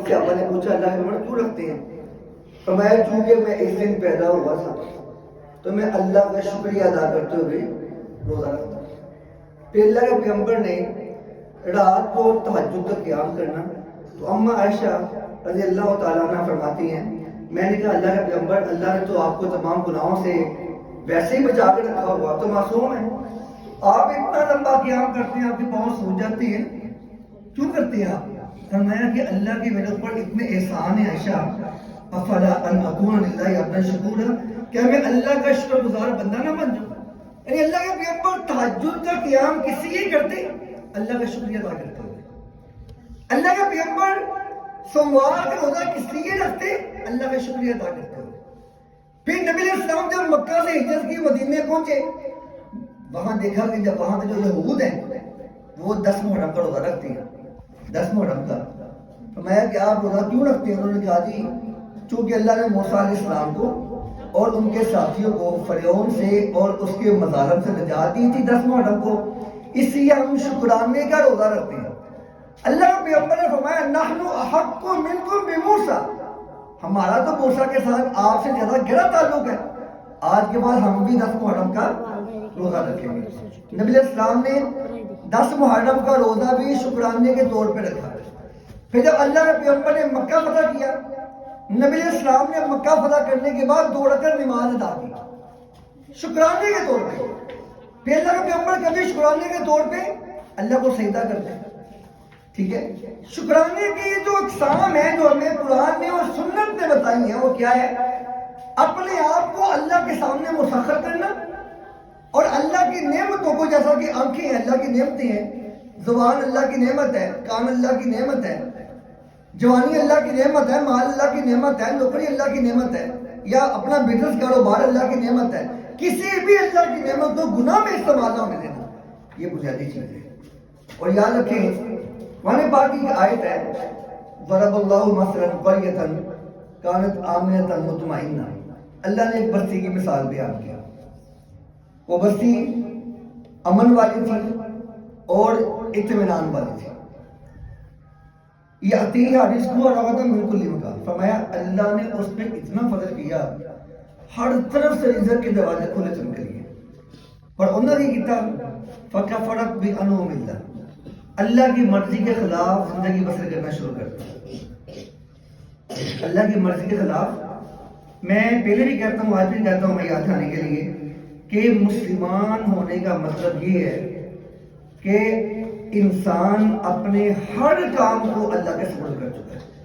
صحابہ نے پوچھا اللہ کے پیغمبر کیوں رکھتے ہیں؟ فرمایا چونکہ میں اس دن پیدا ہوا تھا تو میں اللہ کا شکریہ ادا کرتے ہوئے روزہ رکھتا ہوں۔ پھر اللہ کے پیغمبر نے رات کو تہجد کا قیام کرنا، تو اما عائشہ رضی اللہ تعالیٰ عنہ فرماتی ہیں میں نے کہا اللہ کے پیغمبر اللہ نے تو آپ کو تمام گناہوں سے ویسے ہی بچا کے رکھا ہوا، تو معصوم ہے، آپ اتنا لمبا قیام کرتے ہیں آپ کے پاؤں سو جاتے ہیں، کیوں کرتے ہیں آپ؟ فرمایا کہ اللہ کے میرے اوپر اتنے احسان ہے عائشہ، افلا ان اکون للہ عبدا شکورا، کیا میں اللہ کا شکر گزار بندہ نہ بن جاؤں؟ یعنی اللہ کے پیغمبر تہجد کا قیام کس لیے کرتے؟ اللہ کا شکریہ ادا کرتے ہوئے۔ اللہ کے پیغمبر سوموار کا روزہ کس لیے رکھتے؟ اللہ کا شکریہ ادا کرتے ہوئے۔ پھر نبی علیہ السلام جب مکہ سے ہجرت کی مدینے پہنچے، وہاں دیکھا کہ جب وہاں کے جو یہود ہیں وہ 10 محرم کا روزہ رکھتے ہیں، 10 محرم کا۔ فرمایا کہ آپ روزہ کیوں رکھتے ہیں؟ انہوں نے کہا جی چونکہ اللہ نے موسیٰ علیہ السلام کو اور ان کے ساتھیوں کو فرعون سے اور اس کے مظالم سے نجات دی تھی 10 محرم کو، اس لیے ہم شکرانے کا روزہ رکھتے ہیں۔ اللہ کے پیغمبر نے فرمایا نحن احق منکم بموسیٰ، ہمارا تو موسیٰ کے ساتھ آپ سے زیادہ گہرا تعلق ہے، آج کے بعد ہم بھی 10 محرم کا روزہ رکھیں گے۔ نبی علیہ السلام نے 10 محرم کا روزہ بھی شکرانے کے طور پہ رکھا۔ پھر جب اللہ کے پیغمبر نے مکہ فتح کیا، نبی علیہ السلام نے مکہ فتح کرنے کے بعد 2 رکعت نماز ادا کی شکرانے کے طور پہ۔ پھر اللہ کے پیغمبر کبھی شکرانے کے طور پہ اللہ کو سجدہ کرتے ہیں، ٹھیک ہے؟ شکرانے کی جو اقسام ہے جو ہمیں قرآن نے اور سنت نے بتائی ہیں وہ کیا ہے؟ اپنے آپ کو اللہ کے سامنے مسخر کرنا اور اللہ کی نعمتوں کو، جیسا کہ آنکھیں اللہ کی نعمتیں ہیں، زبان اللہ کی نعمت ہے، کان اللہ کی نعمت ہے، جوانی اللہ کی نعمت ہے، مال اللہ کی نعمت ہے، نوکری اللہ کی نعمت ہے، یا اپنا بزنس کاروبار اللہ کی نعمت ہے، کسی بھی اللہ کی نعمت کو گناہ میں استعمال نہ ہونے دینا، یہ بنیادی چیز ہے۔ اور یاد رکھیں قرآن پاک کی آیت ہے ضرب اللہ مثلا قریۃ کانت آمنۃ مطمئنہ، اللہ نے ایک بستی کی مثال بیان کیا، وہ بستی امن والی تھی اور اطمینان والی تھی، یاتیہا رزقہا رغداً من کل مکان، فرمایا اللہ نے اس پہ اتنا فضل کیا ہر طرف سے رزق کے دروازے کھلے چمک لیے، اور انہوں نے کیا فکفرت بانعم اللہ، اللہ کی مرضی کے خلاف زندگی بسر کرنا شروع کر دیا۔ اللہ کی مرضی کے خلاف، میں پہلے بھی کہتا ہوں آج بھی کہتا ہوں میں یاد دلانے کے لیے کہ مسلمان ہونے کا مطلب یہ ہے کہ انسان اپنے ہر کام کو اللہ کے سپرد کر چکا۔